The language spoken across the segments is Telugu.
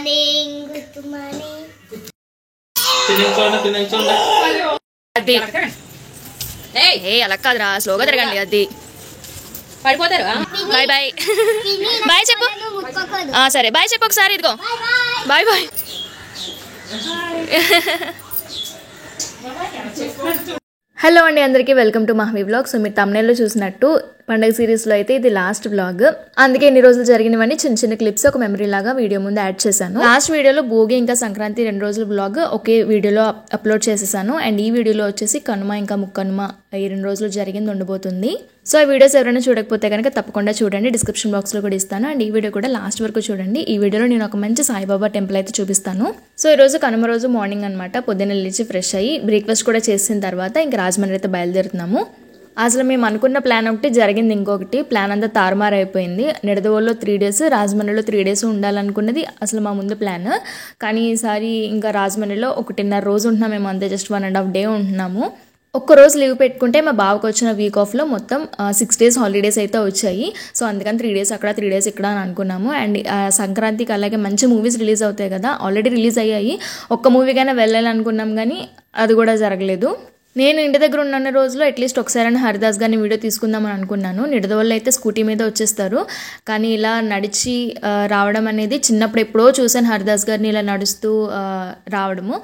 మార్నింగ్. Good morning. అది అలా కాదురా, స్లోగా తిరగండి. అది పడిపోతారు. Bye bye. బాయ్ చెప్పు. సరే బాయ్ చెప్పు ఒకసారి. ఇదిగో బాయ్ బాయ్. హలో అండి అందరికీ, వెల్కమ్ టు మహవి వ్లాగ్. సో మీరు తమ్నైల్లో చూసినట్టు పండగ సిరీస్లో అయితే ఇది లాస్ట్ వ్లాగ్. అందుకే ఇన్ని రోజులు జరిగినవన్నీ చిన్న చిన్న క్లిప్స్ ఒక మెమరీ లాగా వీడియో ముందు యాడ్ చేశాను. లాస్ట్ వీడియోలో భోగి ఇంకా సంక్రాంతి 2 రోజుల వ్లాగ్ ఒకే వీడియోలో అప్లోడ్ చేసేసాను. అండ్ ఈ వీడియోలో వచ్చేసి కనుమ ఇంకా ముక్కనుమ ఈ 2 రోజులు జరిగింది ఉండబోతుంది. సో ఈ వీడియోస్ ఎవరైనా చూడకపోతే కనుక తప్పకుండా చూడండి, డిస్క్రిప్షన్ బాక్స్లో కూడా ఇస్తాను. అండ్ ఈ వీడియో కూడా లాస్ట్ వరకు చూడండి. ఈ వీడియోలో నేను ఒక మంచి సాయిబాబా టెంపుల్ అయితే చూపిస్తాను. సో ఈ రోజు కనుమ రోజు మార్నింగ్ అనమాట. పొద్దున్న లేచి ఫ్రెష్ అయ్యి బ్రేక్ఫాస్ట్ కూడా చేసిన తర్వాత ఇంకా రాజమండ్రి అయితే బయలుదేరుతున్నాము. అసలు మేము అనుకున్న ప్లాన్ ఒకటి, జరిగింది ఇంకొకటి. ప్లాన్ అంతా తారుమారు అయిపోయింది. నిడదవోల్లో 3 days, రాజమండ్రిలో 3 days ఉండాలనుకున్నది అసలు మా ముందు ప్లాన్. కానీ ఈసారి ఇంకా రాజమండ్రిలో 1.5 రోజు ఉంటున్నాం మేము, అంతే. జస్ట్ 1.5 day ఉంటున్నాము. ఒక్కరోజు లీవ్ పెట్టుకుంటే మా బావకు వచ్చిన వీక్ ఆఫ్లో మొత్తం 6 days హాలిడేస్ అయితే వచ్చాయి. సో అందుకని 3 days అక్కడ 3 days ఇక్కడ అని అనుకున్నాము. అండ్ సంక్రాంతికి అలాగే మంచి మూవీస్ రిలీజ్ అవుతాయి కదా, ఆల్రెడీ రిలీజ్ అయ్యాయి. ఒక్క మూవీకైనా వెళ్ళాలనుకున్నాం కానీ అది కూడా జరగలేదు. నేను ఇంటి దగ్గర ఉన్న రోజులో అట్లీస్ట్ ఒకసారి హరిదాస్ గారిని వీడియో తీసుకుందామని అనుకున్నాను. నిడదవోళ్ళు అయితే స్కూటీ మీద వచ్చేస్తారు, కానీ ఇలా నడిచి రావడం అనేది చిన్నప్పుడు ఎప్పుడో చూశాను. హరిదాస్ గారిని ఇలా నడుస్తూ రావడము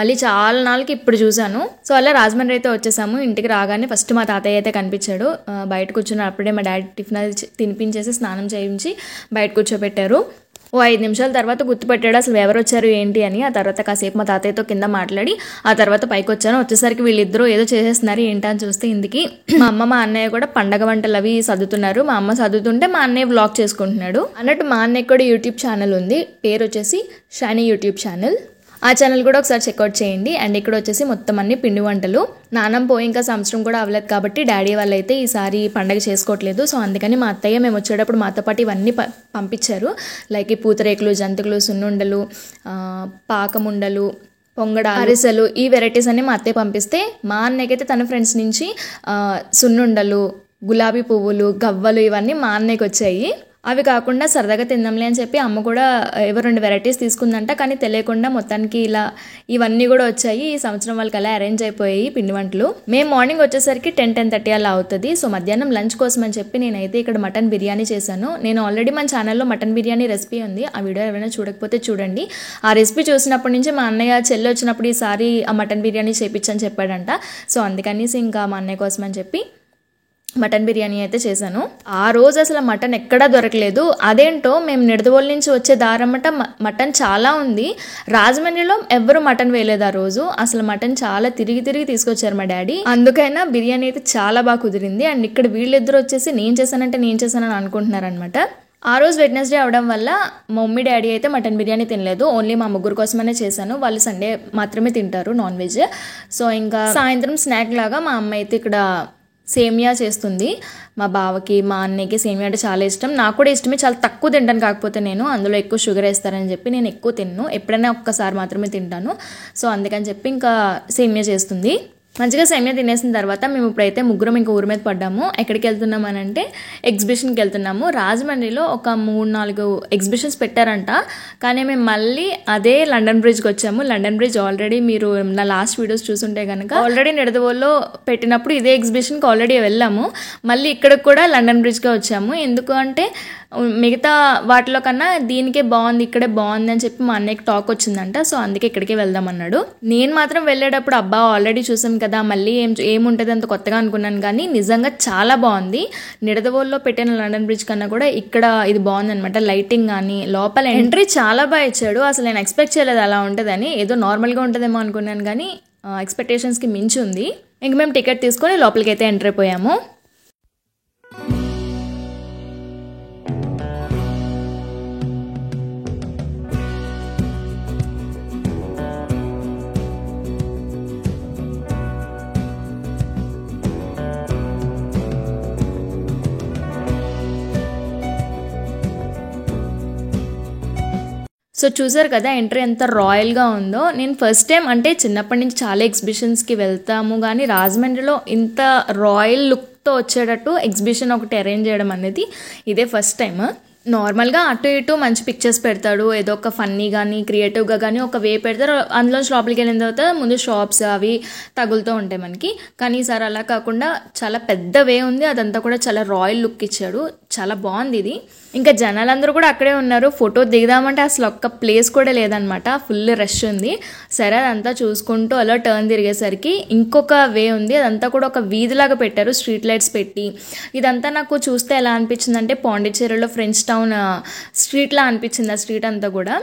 మళ్ళీ చాలా నాళ్ళకి ఇప్పుడు చూశాను. సో అలా రాజమండ్రి అయితే వచ్చేసాము. ఇంటికి రాగానే ఫస్ట్ మా తాతయ్య అయితే కనిపించాడు. బయట కూర్చున్న అప్పుడే మా డాడీ టిఫిన్ తినిపించేసి స్నానం చేయించి బయట కూర్చోబెట్టారు. 5 నిమిషాల తర్వాత గుర్తుపెట్టాడు అసలు ఎవరు వచ్చారు ఏంటి అని. ఆ తర్వాత కాసేపు మా తాతయ్యతో కింద మాట్లాడి ఆ తర్వాత పైకి వచ్చాను. వచ్చేసరికి వీళ్ళిద్దరూ ఏదో చేసేస్తున్నారు, ఏంటని చూస్తే ఇందుకి మా అమ్మ మా అన్నయ్య కూడా పండగ వంటలు అవి సర్దుతున్నారు. మా అమ్మ సర్దుతుంటే మా అన్నయ్య వ్లాగ్ చేసుకుంటున్నాడు. అన్నట్టు మా అన్నయ్య కూడా యూట్యూబ్ ఛానల్ ఉంది, పేరు వచ్చేసి షైనీ యూట్యూబ్ ఛానల్. ఆ ఛానల్ కూడా ఒకసారి చెక్అవుట్ చేయండి. అండ్ ఇక్కడ వచ్చేసి మొత్తం అన్ని పిండి వంటలు. నాన్నం పోయి ఇంకా సంవత్సరం కూడా అవ్వలేదు కాబట్టి డాడీ వాళ్ళు అయితే ఈసారి పండగ చేసుకోవట్లేదు. సో అందుకని మా అత్తయ్య మేము వచ్చేటప్పుడు మాతో పాటు ఇవన్నీ పంపించారు. లైక్ ఈ పూతరేకులు, జంతికలు, సున్నుండలు, పాకముండలు, పొంగడ, అరిసెలు, ఈ వెరైటీస్ అన్ని మా అత్తయ్య పంపిస్తే మా అన్నయ్యకైతే తన ఫ్రెండ్స్ నుంచి సున్నుండలు, గులాబీ పువ్వులు, గవ్వలు ఇవన్నీ మా అన్నయ్యకి వచ్చాయి. అవి కాకుండా సరదాగా తిందాంలే అని చెప్పి అమ్మ కూడా ఏవో 2 వెరైటీస్ తీసుకుందంట. కానీ తెలియకుండా మొత్తానికి ఇలా ఇవన్నీ కూడా వచ్చాయి. ఈ సంవత్సరం వాళ్ళకి అలా అరేంజ్ అయిపోయాయి పిండి వంటలు. మేము మార్నింగ్ వచ్చేసరికి 10-10:30 అలా అవుతుంది. సో మధ్యాహ్నం లంచ్ కోసం అని చెప్పి నేనైతే ఇక్కడ మటన్ బిర్యానీ చేశాను. నేను ఆల్రెడీ మన ఛానల్లో మటన్ బిర్యానీ రెసిపీ ఉంది, ఆ వీడియో ఎవరైనా చూడకపోతే చూడండి. ఆ రెసిపీ చూసినప్పటి నుంచి మా అన్నయ్య చెల్లి వచ్చినప్పుడు ఈసారి ఆ మటన్ బిర్యానీ చేయించని చెప్పాడంట. సో అందుకనేసి ఇంకా మా అన్నయ్య కోసం అని చెప్పి మటన్ బిర్యానీ అయితే చేశాను. ఆ రోజు అసలు మటన్ ఎక్కడా దొరకలేదు. అదేంటో మేము నిడదవోలు నుంచి వచ్చే దారమ్మట మటన్ చాలా ఉంది. రాజమండ్రిలో ఎవ్వరు మటన్ వేయలేదు ఆ రోజు. అసలు మటన్ చాలా తిరిగి తీసుకొచ్చారు మా డాడీ. అందుకైనా బిర్యానీ అయితే చాలా బాగా కుదిరింది. అండ్ ఇక్కడ వీళ్ళిద్దరు వచ్చేసి నేను చేశానని అనుకుంటున్నారనమాట. ఆ రోజు వెడ్నెస్డే అవడం వల్ల మా మమ్మీ డాడీ అయితే మటన్ బిర్యానీ తినలేదు. ఓన్లీ మా ముగ్గురు కోసమనే చేశాను. వాళ్ళు సండే మాత్రమే తింటారు నాన్ వెజ్. సో ఇంకా సాయంత్రం స్నాక్ లాగా మా అమ్మ అయితే ఇక్కడ సేమియా చేస్తుంది. మా బావకి మా అన్నయ్యకి సేమియా అంటే చాలా ఇష్టం, నాకు కూడా ఇష్టమే. చాలా తక్కువ తింటాను, కాకపోతే నేను అందులో ఎక్కువ షుగర్ వేస్తారని చెప్పి నేను ఎక్కువ తిన్ను, ఎప్పుడైనా ఒక్కసారి మాత్రమే తింటాను. సో అందుకని చెప్పి ఇంకా సేమియా చేస్తుంది. మంచిగా సేమియా తినేసిన తర్వాత మేము ఇప్పుడైతే ముగ్గురం ఇంకా ఊరి మీద పడ్డాము. ఎక్కడికి వెళ్తున్నాం అని అంటే ఎగ్జిబిషన్కి వెళ్తున్నాము. రాజమండ్రిలో ఒక 3-4 ఎగ్జిబిషన్స్ పెట్టారంట, కానీ మేము మళ్ళీ అదే లండన్ బ్రిడ్జ్కి వచ్చాము. లండన్ బ్రిడ్జ్ ఆల్రెడీ మీరు నా లాస్ట్ వీడియోస్ చూసుంటే కనుక ఆల్రెడీ నిడదవోల్లో పెట్టినప్పుడు ఇదే ఎగ్జిబిషన్కి ఆల్రెడీ వెళ్ళాము. మళ్ళీ ఇక్కడికి కూడా లండన్ బ్రిడ్జ్కే వచ్చాము. ఎందుకు అంటే మిగతా వాటిలో కన్నా దీనికే బాగుంది, ఇక్కడే బాగుంది అని చెప్పి మా అన్నయ్యకి టాక్ వచ్చిందంట. సో అందుకే ఇక్కడికే వెళ్దాం అన్నాడు. నేను మాత్రం వెళ్ళేటప్పుడు అబ్బా ఆల్రెడీ చూసాం కదా, మళ్ళీ ఏముంటుంది అంత కొత్తగా అనుకున్నాను. కానీ నిజంగా చాలా బాగుంది. నిడదవోల్లో పెట్టిన లండన్ బ్రిడ్జ్ కన్నా కూడా ఇక్కడ ఇది బాగుంది అనమాట. లైటింగ్ కానీ లోపల ఎంట్రీ చాలా బాగా ఇచ్చాడు. అసలు నేను ఎక్స్పెక్ట్ చేయలేదు అలా ఉంటుందని. ఏదో నార్మల్గా ఉంటుందేమో అనుకున్నాను, కానీ ఎక్స్పెక్టేషన్స్కి మించి ఉంది. ఇంక మేము టికెట్ తీసుకొని లోపలికి అయితే ఎంటర్ అయిపోయాము. సో చూసారు కదా ఎంట్రీ ఎంత రాయల్గా ఉందో. నేను ఫస్ట్ టైం, అంటే చిన్నప్పటి నుంచి చాలా ఎగ్జిబిషన్స్కి వెళ్తాము కానీ రాజమండ్రిలో ఇంత రాయల్ లుక్తో వచ్చేటట్టు ఎగ్జిబిషన్ ఒకటి అరేంజ్ చేయడం అనేది ఇదే ఫస్ట్ టైం. నార్మల్గా అటు ఇటు మంచి పిక్చర్స్ పెడతాడు, ఏదో ఒక ఫన్నీ కానీ క్రియేటివ్గా కానీ ఒక వే పెడతారు. అందులోంచి లోపలికి వెళ్ళిన తర్వాత ముందు షాప్స్ అవి తగులుతూ ఉంటాయి మనకి. కానీ ఈసారి అలా కాకుండా చాలా పెద్ద వే ఉంది, అదంతా కూడా చాలా రాయల్ లుక్ ఇచ్చాడు, చాలా బాగుంది ఇది. ఇంకా జనాలందరూ కూడా అక్కడే ఉన్నారు, ఫోటో దిగుదామంటే అసలు ఒక్క ప్లేస్ కూడా లేదనమాట, ఫుల్ రష్ ఉంది. సరే అదంతా చూసుకుంటూ అలా టర్న్ తిరిగేసరికి ఇంకొక వే ఉంది, అదంతా కూడా ఒక వీధిలాగా పెట్టారు స్ట్రీట్ లైట్స్ పెట్టి. ఇదంతా నాకు చూస్తే ఎలా అనిపించింది అంటే పాండిచ్చేరిలో ఫ్రెంచ్ టౌన్ స్ట్రీట్లా అనిపించింది ఆ స్ట్రీట్ అంతా కూడా.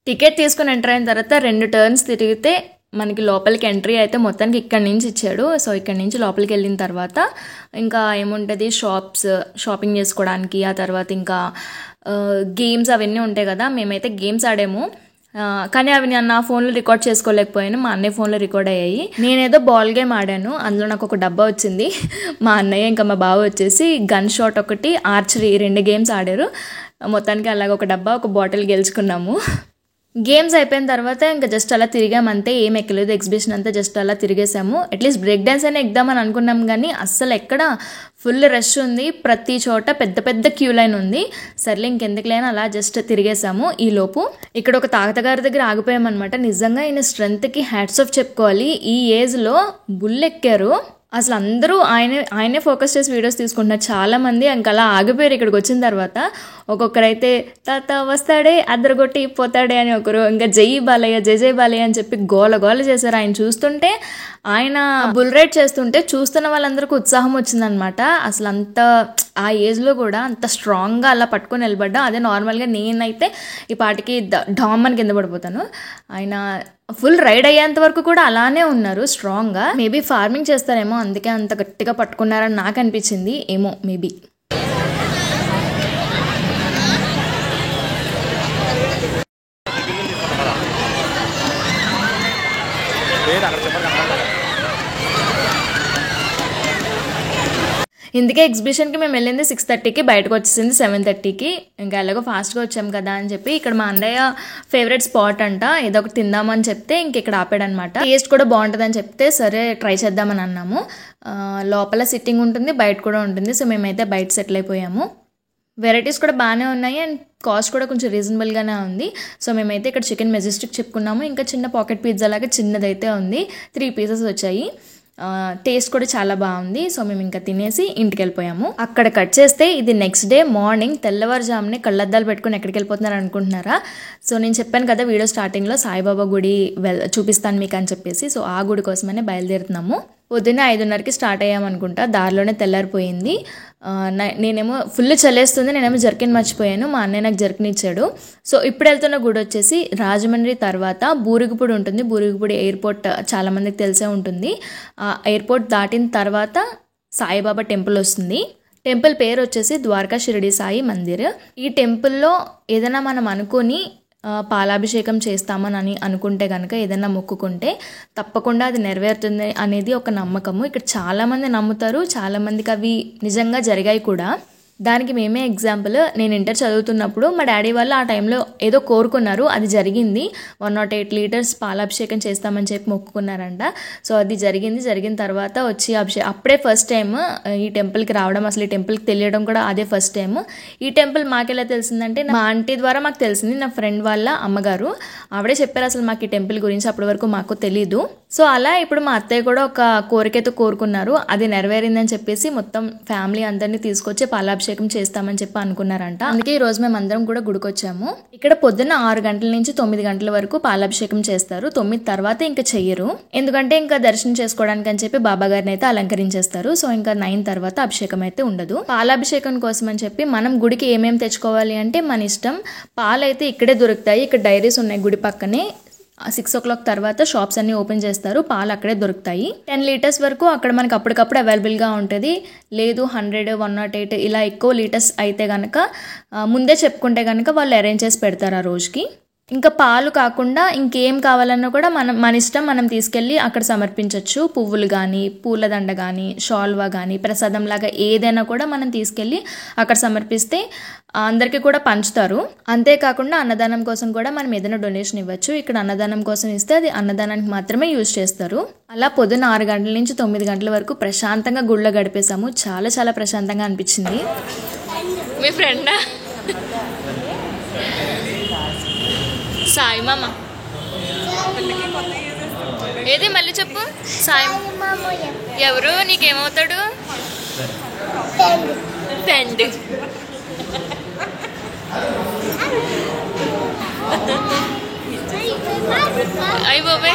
టికెట్ తీసుకుని ఎంటర్ అయిన తర్వాత 2 టర్న్స్ తిరిగితే మనకి లోపలికి ఎంట్రీ అయితే మొత్తానికి ఇక్కడి నుంచి ఇచ్చాడు. సో ఇక్కడి నుంచి లోపలికి వెళ్ళిన తర్వాత ఇంకా ఏముంటుంది, షాపింగ్ చేసుకోవడానికి, ఆ తర్వాత ఇంకా గేమ్స్ అవన్నీ ఉంటాయి కదా. మేమైతే గేమ్స్ ఆడాము, కానీ అవి నేను నా ఫోన్లో రికార్డ్ చేసుకోలేకపోయాను, మా అన్నయ్య ఫోన్లో రికార్డ్ అయ్యాయి. నేనేదో బాల్ గేమ్ ఆడాను, అందులో నాకు ఒక డబ్బా వచ్చింది. మా అన్నయ్య ఇంకా మా బావ వచ్చేసి గన్ షాట్ ఒకటి, ఆర్చరీ 2 గేమ్స్ ఆడారు. మొత్తానికి అలాగ ఒక డబ్బా ఒక బాటిల్ గెలుచుకున్నాము. గేమ్స్ అయిపోయిన తర్వాత ఇంకా జస్ట్ అలా తిరిగామంతే, ఏం ఎక్కలేదు, ఎగ్జిబిషన్ అంతా జస్ట్ అలా తిరిగేసాము. అట్లీస్ట్ బ్రేక్ డాన్స్ అయినా ఎక్కుదామని అనుకున్నాం కానీ అస్సలు ఎక్కడ ఫుల్ రష్ ఉంది, ప్రతి చోట పెద్ద పెద్ద క్యూ లైన్ ఉంది. సర్లే ఇంకెందుకులైనా అలా జస్ట్ తిరిగేసాము. ఈ లోపు ఇక్కడ ఒక తాతగారి దగ్గర ఆగిపోయామన్నమాట. నిజంగా ఈయన స్ట్రెంత్కి హ్యాట్స్ ఆఫ్ చెప్పుకోవాలి, ఈ ఏజ్లో బుల్ ఎక్కారు. అసలు అందరూ ఆయనే ఫోకస్ చేసి వీడియోస్ తీసుకుంటున్నారు. చాలామంది ఇంకా అలా ఆగిపోయారు. ఇక్కడికి వచ్చిన తర్వాత ఒక్కొక్కరైతే తాత వస్తాడే అద్దరగొట్టి పోతాడే అని, ఒకరు ఇంకా జై బాలయ్య జై బాలయ్య అని చెప్పి గోల చేశారు. ఆయన చూస్తుంటే, ఆయన బుల్ రైడ్ చేస్తుంటే చూస్తున్న వాళ్ళందరికీ ఉత్సాహం వచ్చిందనమాట. అసలు అంత ఆ ఏజ్లో కూడా అంత స్ట్రాంగ్గా అలా పట్టుకొని నిలబడ్డా. అదే నార్మల్గా నేనైతే ఈ పాటికి డామ్ అని కింద పడిపోతాను. ఆయన ఫుల్ రైడ్ అయ్యేంత వరకు కూడా అలానే ఉన్నారు స్ట్రాంగ్గా. మేబీ ఫార్మింగ్ చేస్తారేమో, అందుకే అంత గట్టిగా పట్టుకున్నారని నాకు అనిపించింది ఏమో మేబీ. ఇందుకే ఎగ్జిబిషన్కి మేము వెళ్ళింది 6:30కి, బయటకు వచ్చేసింది 7:30కి. ఇంకా ఎలాగో ఫాస్ట్గా వచ్చాం కదా అని చెప్పి ఇక్కడ మా అన్నయ్య ఫేవరెట్ స్పాట్ అంట, ఏదో ఒకటి తిందామని చెప్తే ఇంక ఇక్కడ ఆపాడనమాట. టేస్ట్ కూడా బాగుంటుందని చెప్తే సరే ట్రై చేద్దామని అన్నాము. లోపల సిట్టింగ్ ఉంటుంది, బయట కూడా ఉంటుంది. సో మేమైతే బయట సెటిల్ అయిపోయాము. వెరైటీస్ కూడా బాగానే ఉన్నాయి అండ్ కాస్ట్ కూడా కొంచెం రీజనబుల్గానే ఉంది. సో మేమైతే ఇక్కడ చికెన్ మెజెస్టిక్ చెప్పుకున్నాము. ఇంకా చిన్న పాకెట్ పిజ్జా లాగా చిన్నదైతే ఉంది, 3 పీసెస్ వచ్చాయి. టేస్ట్ కూడా చాలా బాగుంది. సో మేము ఇంకా తినేసి ఇంటికి వెళ్ళిపోయాము. అక్కడ కట్ చేస్తే ఇది నెక్స్ట్ డే మార్నింగ్ తెల్లవారుజామునే కళ్ళద్దాలు పెట్టుకుని ఎక్కడికి వెళ్ళిపోతున్నారు అనుకుంటున్నారా? సో నేను చెప్పాను కదా వీడియో స్టార్టింగ్లో సాయిబాబా గుడి చూపిస్తాను మీకు అని చెప్పేసి. సో ఆ గుడి కోసమనే బయలుదేరుతున్నాము. పొద్దున్నే 5:30కి స్టార్ట్ అయ్యామనుకుంటా, దారిలోనే తెల్లారిపోయింది. నేనేమో ఫుల్ చలేస్తుంది, నేనేమో జర్కిన్ మర్చిపోయాను, మా అన్నయ్య నాకు జర్కిన్ ఇచ్చాడు. సో ఇప్పుడు వెళ్తున్న గుడి వచ్చేసి రాజమండ్రి తర్వాత బూరుగుపూడి ఉంటుంది. బూరుగుపూడి ఎయిర్పోర్ట్ చాలామందికి తెలిసే ఉంటుంది. ఆ ఎయిర్పోర్ట్ దాటిన తర్వాత సాయిబాబా టెంపుల్ వస్తుంది. టెంపుల్ పేరు వచ్చేసి ద్వారకా షిరిడి సాయి మందిర్. ఈ టెంపుల్లో ఏదైనా మనం అనుకొని పాలాభిషేకం చేస్తామని అనుకుంటే కనుక, ఏదైనా మొక్కుకుంటే తప్పకుండా అది నెరవేరుతుంది అనేది ఒక నమ్మకము. ఇక్కడ చాలామంది నమ్ముతారు, చాలామందికి అవి నిజంగా జరిగాయి కూడా. దానికి మేమే ఎగ్జాంపుల్. నేను ఇంటర్ చదువుతున్నప్పుడు మా డాడీ వాళ్ళు ఆ టైంలో ఏదో కోరుకున్నారు, అది జరిగింది. 108 లీటర్స్ పాలాభిషేకం చేస్తామని చెప్పి మొక్కుకున్నారంట. సో అది జరిగిన తర్వాత వచ్చి అప్పుడే ఫస్ట్ టైం ఈ టెంపుల్కి రావడం, అసలు ఈ టెంపుల్కి తెలియడం కూడా అదే ఫస్ట్ టైం. ఈ టెంపుల్ మాకెలా తెలిసిందంటే మా ఆంటీ ద్వారా మాకు తెలిసింది. నా ఫ్రెండ్ వాళ్ళ అమ్మగారు ఆవిడే చెప్పారు అసలు మాకు ఈ టెంపుల్ గురించి, అప్పటి వరకు మాకు తెలీదు. సో అలా ఇప్పుడు మా అత్తయ్య కూడా ఒక కోరికతో కోరుకున్నారు, అది నెరవేరిందని చెప్పేసి మొత్తం ఫ్యామిలీ అందరినీ తీసుకొచ్చి పాలాభిషేకం చేస్తామని చెప్పి అనుకున్నారంట. అందుకే ఈ రోజు మేము అందరం కూడా గుడికొచ్చాము. ఇక్కడ పొద్దున్న 6 గంటల నుంచి 9 గంటల వరకు పాలాభిషేకం చేస్తారు. 9 తర్వాత ఇంకా చెయ్యరు, ఎందుకంటే ఇంకా దర్శనం చేసుకోవడానికి అని చెప్పి బాబా గారిని అయితే అలంకరించేస్తారు. సో ఇంకా 9 తర్వాత అభిషేకం అయితే ఉండదు. పాలాభిషేకం కోసం అని చెప్పి మనం గుడికి ఏమేమి తెచ్చుకోవాలి అంటే మన ఇష్టం. పాలు అయితే ఇక్కడే దొరుకుతాయి, ఇక్కడ డైరీస్ ఉన్నాయి గుడి పక్కనే. 6 o'clock తర్వాత షాప్స్ అన్ని ఓపెన్ చేస్తారు, పాలు అక్కడే దొరుకుతాయి. 10 లీటర్స్ వరకు అక్కడ మనకి అప్పటికప్పుడు అవైలబుల్గా ఉంటుంది. లేదు 100, 108 ఇలా ఎక్కువ లీటర్స్ అయితే కనుక ముందే చెప్పుకుంటే కనుక వాళ్ళు అరేంజ్ చేసి పెడతారు ఆ రోజుకి. ఇంకా పాలు కాకుండా ఇంకేం కావాలన్నా కూడా మన ఇష్టం, మనం తీసుకెళ్ళి అక్కడ సమర్పించవచ్చు. పువ్వులు కానీ, పూలదండ కానీ, షాల్వా కానీ, ప్రసాదంలాగా ఏదైనా కూడా మనం తీసుకెళ్ళి అక్కడ సమర్పిస్తే అందరికీ కూడా పంచుతారు. అంతేకాకుండా అన్నదానం కోసం కూడా మనం ఏదైనా డొనేషన్ ఇవ్వచ్చు. ఇక్కడ అన్నదానం కోసం ఇస్తే అది అన్నదానానికి మాత్రమే యూజ్ చేస్తారు. అలా పొద్దున్న 6 గంటల నుంచి 9 గంటల వరకు ప్రశాంతంగా గుళ్ళో గడిపేశాము. చాలా చాలా ప్రశాంతంగా అనిపించింది. మీ ఫ్రెండా? సాయి మామ ఏది మళ్ళీ చెప్పు. సాయి ఎవరు? నీకేమవుతాడు? ఫ్రెండ్. అయ్య బాబే,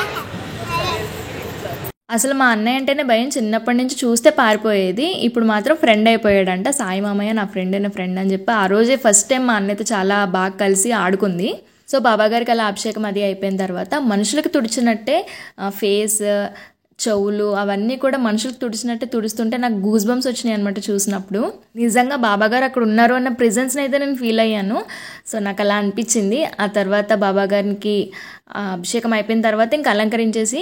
అసలు మా అన్నయ్య అంటేనే భయం. చిన్నప్పటి నుంచి చూస్తే పారిపోయేది. ఇప్పుడు మాత్రం ఫ్రెండ్ అయిపోయాడంట. సాయి మామయ్య నా ఫ్రెండ్ అని చెప్పి ఆ రోజే ఫస్ట్ టైం మా అన్నయ్యతో చాలా బాగా కలిసి ఆడుకుంది. సో బాబాగారికి అలా అభిషేకం అది అయిపోయిన తర్వాత మనుషులకు తుడిచినట్టే ఫేస్, చెవులు అవన్నీ కూడా మనుషులకు తుడిచినట్టే తుడుస్తుంటే నాకు గూస్ బంప్స్ వచ్చినాయి అనమాట చూసినప్పుడు. నిజంగా బాబాగారు అక్కడ ఉన్నారు అన్న ప్రెజెన్స్ని అయితే నేను ఫీల్ అయ్యాను. సో నాకు అలా అనిపించింది. ఆ తర్వాత బాబాగారికి అభిషేకం అయిపోయిన తర్వాత ఇంకా అలంకరించేసి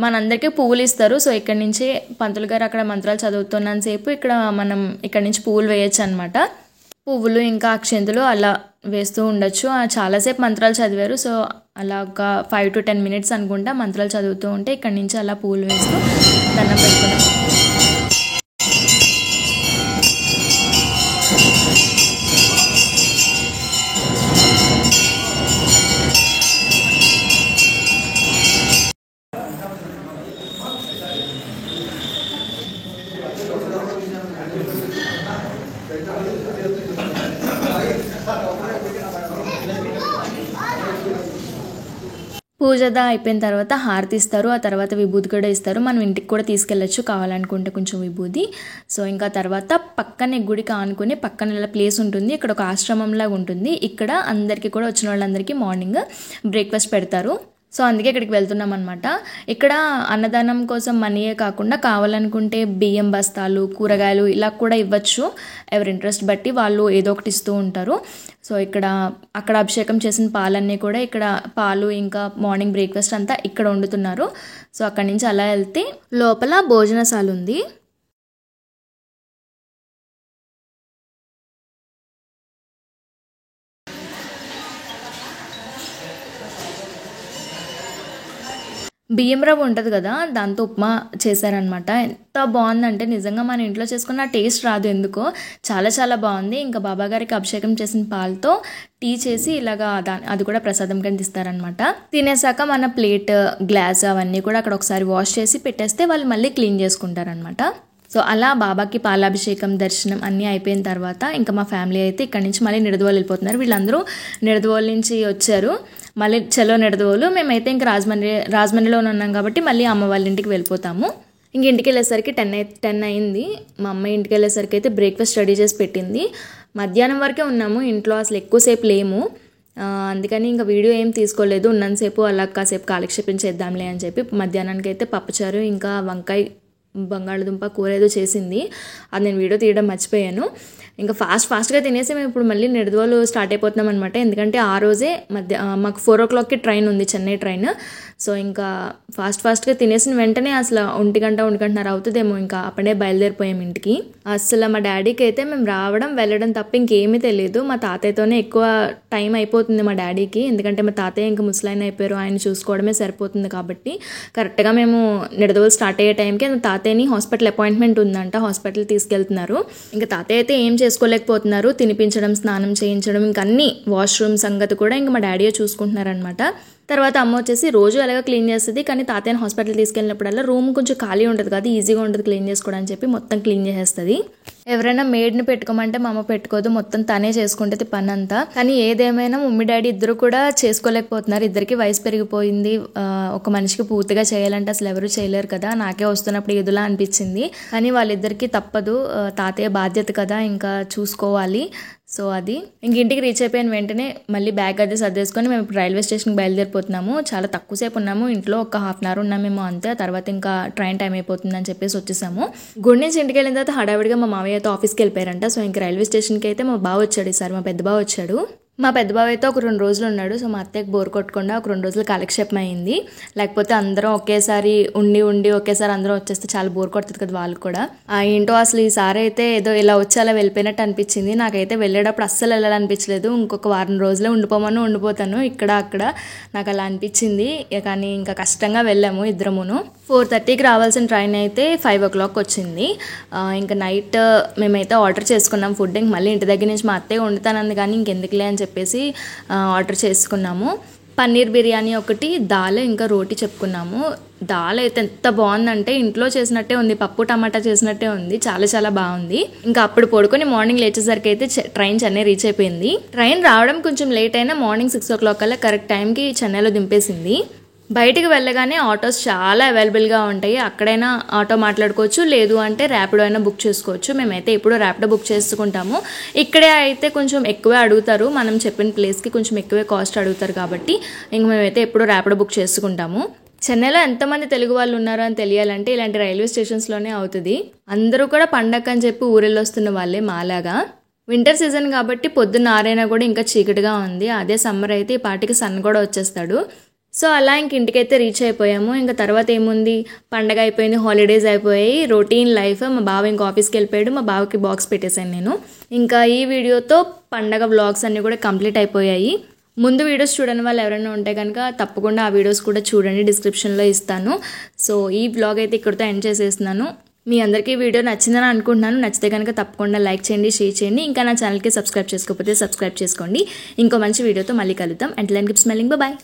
మనందరికీ పువ్వులు ఇస్తారు. సో ఇక్కడి నుంచి పంతులు గారు అక్కడ మంత్రాలు చదువుతున్నంత సేపు మనం ఇక్కడ నుంచి పువ్వులు వేయచ్చు అనమాట. పువ్వులు ఇంకా అక్షంతులు అలా వేస్తూ ఉండొచ్చు. చాలాసేపు మంత్రాలు చదివారు. సో అలా ఒక 5 to 10 minutes అనుకుంటా మంత్రాలు చదువుతూ ఉంటే ఇక్కడ నుంచి అలా పువ్వులు వేస్తూ దండం పెట్టుకున్నాం. పూజదా అయిపోయిన తర్వాత హారతి ఇస్తారు. ఆ తర్వాత విభూది కూడా ఇస్తారు. మనం ఇంటికి కూడా తీసుకెళ్ళచ్చు కావాలనుకుంటే కొంచెం విభూది. సో ఇంకా తర్వాత పక్కనే గుడికి ఆనుకుని పక్కన ఇలా ప్లేస్ ఉంటుంది. ఇక్కడ ఒక ఆశ్రమంలాగా ఉంటుంది. ఇక్కడ అందరికీ కూడా వచ్చిన వాళ్ళందరికీ మార్నింగ్ బ్రేక్ఫాస్ట్ పెడతారు. సో అందుకే ఇక్కడికి వెళ్తున్నాం అనమాట. ఇక్కడ అన్నదానం కోసం మనీయే కాకుండా కావాలనుకుంటే బియ్యం బస్తాలు, కూరగాయలు ఇలా కూడా ఇవ్వచ్చు. ఎవరి ఇంట్రెస్ట్ బట్టి వాళ్ళు ఏదో ఒకటి ఇస్తూ ఉంటారు. సో అక్కడ అభిషేకం చేసిన పాలన్నీ కూడా ఇక్కడ పాలు ఇంకా మార్నింగ్ బ్రేక్ఫాస్ట్ అంతా ఇక్కడ వండుతున్నారు. సో అక్కడి నుంచి అలా వెళ్తే లోపల భోజనశాల ఉంది. బియ్యం రవ్వ ఉంటుంది కదా, దాంతో ఉప్మా చేశారనమాట. ఎంత బాగుందంటే నిజంగా మన ఇంట్లో చేసుకున్న టేస్ట్ రాదు ఎందుకో. చాలా చాలా బాగుంది. ఇంకా బాబాగారికి అభిషేకం చేసిన పాలతో టీ చేసి ఇలాగా అది కూడా ప్రసాదం కింద ఇస్తారనమాట. తినేసాక మన ప్లేట్, గ్లాస్ అవన్నీ కూడా అక్కడ ఒకసారి వాష్ చేసి పెట్టేస్తే వాళ్ళు మళ్ళీ క్లీన్ చేసుకుంటారనమాట. సో అలా బాబాకి పాలాభిషేకం, దర్శనం అన్నీ అయిపోయిన తర్వాత ఇంకా మా ఫ్యామిలీ అయితే ఇక్కడ నుంచి మళ్ళీ నిడదవోలు వెళ్ళిపోతున్నారు. వీళ్ళందరూ నిడదవోలు నుంచి వచ్చారు. మళ్ళీ చలో నిడదవోలు. మేమైతే ఇంకా రాజమండ్రిలోనే ఉన్నాం కాబట్టి మళ్ళీ అమ్మ వాళ్ళ ఇంటికి వెళ్ళిపోతాము. ఇంక ఇంటికి వెళ్ళేసరికి 10 అయింది. మా అమ్మ ఇంటికి వెళ్ళేసరికి అయితే బ్రేక్ఫాస్ట్ రెడీ చేసి పెట్టింది. మధ్యాహ్నం వరకే ఉన్నాము ఇంట్లో, అసలు ఎక్కువసేపు లేము. అందుకని ఇంకా వీడియో ఏం తీసుకోలేదు. ఉన్నంతసేపు అలా కాసేపు కాలక్షేపం చేద్దాంలే అని చెప్పి మధ్యాహ్నానికి అయితే పప్పుచారు ఇంకా వంకాయ బంగాళదుంప కూర ఏదో చేసింది. అది నేను వీడియో తీయడం మర్చిపోయాను. ఇంకా ఫాస్ట్గా తినేసి మేము ఇప్పుడు మళ్ళీ నిడదవోలు స్టార్ట్ అయిపోతున్నాం అనమాట. ఎందుకంటే ఆ రోజే మాకు 4 o'clockకి ట్రైన్ ఉంది, చెన్నై ట్రైన్. సో ఇంకా ఫాస్ట్గా తినేసిన వెంటనే అసలు 1-1:30 అవుతుందేమో. ఇంకా అప్పుడే బయలుదేరిపోయాం ఇంటికి. అసలు మా డాడీకి అయితే మేము రావడం వెళ్ళడం తప్ప ఇంకేమీ తెలియదు. మా తాతయ్యతోనే ఎక్కువ టైం అయిపోతుంది మా డాడీకి. ఎందుకంటే మా తాతయ్య ఇంకా ముసలాయన అయిపోయారు, ఆయన చూసుకోవడమే సరిపోతుంది. కాబట్టి కరెక్ట్గా మేము నిడదవోలు స్టార్ట్ అయ్యే టైంకి తాతయ్యని హాస్పిటల్ అపాయింట్మెంట్ ఉందంట, హాస్పిటల్ తీసుకెళ్తున్నారు. ఇంకా తాతయ్య అయితే ఏం చేసుకోలేకపోతున్నారు. తినిపించడం, స్నానం చేయించడం, ఇంకా అన్ని వాష్రూమ్ సంగతి కూడా ఇంకా మా డాడీయే చూసుకుంటున్నారనమాట. తర్వాత అమ్మ వచ్చేసి రోజు ఎలాగో క్లీన్ చేస్తుంది, కానీ తాతయ్యని హాస్పిటల్ తీసుకెళ్ళినప్పుడల్లా రూమ్ కొంచెం ఖాళీ ఉంటుంది కదా, ఈజీగా ఉంటుంది క్లీన్ చేసుకోవడం అని చెప్పి మొత్తం క్లీన్ చేసేస్తుంది. ఎవరైనా మేడ్ని పెట్టుకోమంటే మా అమ్మ పెట్టుకోదు, మొత్తం తనే చేసుకుంటుంది పని అంతా. కానీ ఏదేమైనా మమ్మీ డాడీ ఇద్దరు కూడా చేసుకోలేకపోతున్నారు. ఇద్దరికి వయసు పెరిగిపోయింది. ఒక మనిషికి పూర్తిగా చేయాలంటే అసలు ఎవరు చేయలేరు కదా. నాకే వస్తున్నప్పుడు ఎదులా అనిపించింది. కానీ వాళ్ళిద్దరికీ తప్పదు, తాతయ్య బాధ్యత కదా, ఇంకా చూసుకోవాలి. సో అది ఇంటికి రీచ్ అయిపోయిన వెంటనే మళ్ళీ బ్యాగ్ అది సర్దేసుకొని మేము ఇప్పుడు రైల్వే స్టేషన్కి బయలుదేరిపోతున్నాము. చాలా తక్కువసేపు ఉన్నాము ఇంట్లో, ఒక 1/2 hour ఉన్నామేమో అంతే. ఆ తర్వాత ఇంకా ట్రైన్ టైం అయిపోతుందని చెప్పేసి వచ్చేసాము. గుడి నుంచి ఇంటికి వెళ్ళిన తర్వాత హడావిడిగా మా మావయ్య అయితే ఆఫీస్కి వెళ్ళిపోయారంట. సో ఇంకా రైల్వే స్టేషన్కి అయితే మా బావ వచ్చాడు, ఈసారి మా పెద్ద బావ వచ్చాడు. మా పెద్ద బావ అయితే ఒక 2 రోజులు ఉన్నాడు. సో మా అత్తయ్యకి బోర్ కొట్టకుండా ఒక 2 రోజులు కాలక్షేపం అయింది. లేకపోతే అందరం ఒకేసారి ఉండి ఒకేసారి అందరం వచ్చేస్తే చాలా బోర్ కొడుతుంది కదా వాళ్ళకి కూడా. ఏంటో అసలు ఈసారి అయితే ఏదో ఇలా వచ్చి అలా వెళ్ళిపోయినట్టు అనిపించింది. నాకైతే వెళ్ళేటప్పుడు అస్సలు వెళ్ళాలనిపించలేదు. ఇంకొక వారం రోజులే ఉండిపోతాను ఇక్కడ అక్కడ నాకు అలా అనిపించింది. కానీ ఇంకా కష్టంగా వెళ్ళాము ఇద్దరమును. 4:30కి రావాల్సిన ట్రైన్ అయితే 5 o'clock వచ్చింది. ఇంకా నైట్ మేమైతే ఆర్డర్ చేసుకున్నాం ఫుడ్. ఇంక మళ్ళీ ఇంటి దగ్గర నుంచి మా అత్తయ్య వండుతానంది కానీ ఇంకెందుకులే అని చెప్పేసి ఆర్డర్ చేసుకున్నాము. పన్నీర్ బిర్యానీ ఒకటి, దాల్ ఇంకా రోటీ చెప్పుకున్నాము. దాల్ అయితే ఎంత బాగుందంటే ఇంట్లో చేసినట్టే ఉంది, పప్పు టమాటా చేసినట్టే ఉంది, చాలా చాలా బాగుంది. ఇంకా అప్పుడు పడుకొని మార్నింగ్ లేచేసరికి అయితే ట్రైన్ చెన్నై రీచ్ అయిపోయింది. ట్రైన్ రావడం కొంచెం లేట్ అయినా మార్నింగ్ 6 o'clock కల్లా కరెక్ట్ టైంకి చెన్నైలో దింపేసింది. బయటికి వెళ్ళగానే ఆటోస్ చాలా అవైలబుల్గా ఉంటాయి. అక్కడైనా ఆటో మాట్లాడుకోవచ్చు, లేదు అంటే ర్యాపిడో అయినా బుక్ చేసుకోవచ్చు. మేమైతే ఇప్పుడు ర్యాపిడో బుక్ చేసుకుంటాము. ఇక్కడే అయితే కొంచెం ఎక్కువే అడుగుతారు, మనం చెప్పిన ప్లేస్కి కొంచెం ఎక్కువే కాస్ట్ అడుగుతారు కాబట్టి ఇంక మేమైతే ఎప్పుడు ర్యాపిడో బుక్ చేసుకుంటాము. చెన్నైలో ఎంతమంది తెలుగు వాళ్ళు ఉన్నారో అని తెలియాలంటే ఇలాంటి రైల్వే స్టేషన్స్లోనే అవుతుంది. అందరూ కూడా పండగ అని చెప్పి ఊరెళ్ళొస్తున్న వాళ్ళే మాలాగా. వింటర్ సీజన్ కాబట్టి పొద్దున్న 6 అయినా కూడా ఇంకా చీకటిగా ఉంది. అదే సమ్మర్ అయితే ఈ పాటికి సన్ కూడా వచ్చేస్తాడు. సో అలా ఇంక ఇంటికైతే రీచ్ అయిపోయాము. ఇంకా తర్వాత ఏముంది, పండగ అయిపోయింది, హాలిడేస్ అయిపోయాయి, రొటీన్ లైఫ్. మా బావ ఇంకా ఆఫీస్కి వెళ్ళిపోయాడు. మా బావకి బాక్స్ పెట్టేశాను నేను. ఇంకా ఈ వీడియోతో పండగ వ్లాగ్స్ అన్నీ కూడా కంప్లీట్ అయిపోయాయి. ముందు వీడియోస్ చూడని వాళ్ళు ఎవరైనా ఉంటే కనుక తప్పకుండా ఆ వీడియోస్ కూడా చూడండి, డిస్క్రిప్షన్లో ఇస్తాను. సో ఈ వ్లాగ్ అయితే ఇక్కడితో ఎండ్ చేసేస్తున్నాను. మీ అందరికీ వీడియో నచ్చిందని అనుకుంటున్నాను. నచ్చితే కనుక తప్పకుండా లైక్ చేయండి, షేర్ చేయండి. ఇంకా నా ఛానల్కి సబ్స్క్రైబ్ చేసుకోకపోతే సబ్స్క్రైబ్ చేసుకోండి. ఇంకో మంచి వీడియోతో మళ్ళీ కలుద్దాం. Until then keep smiling, by.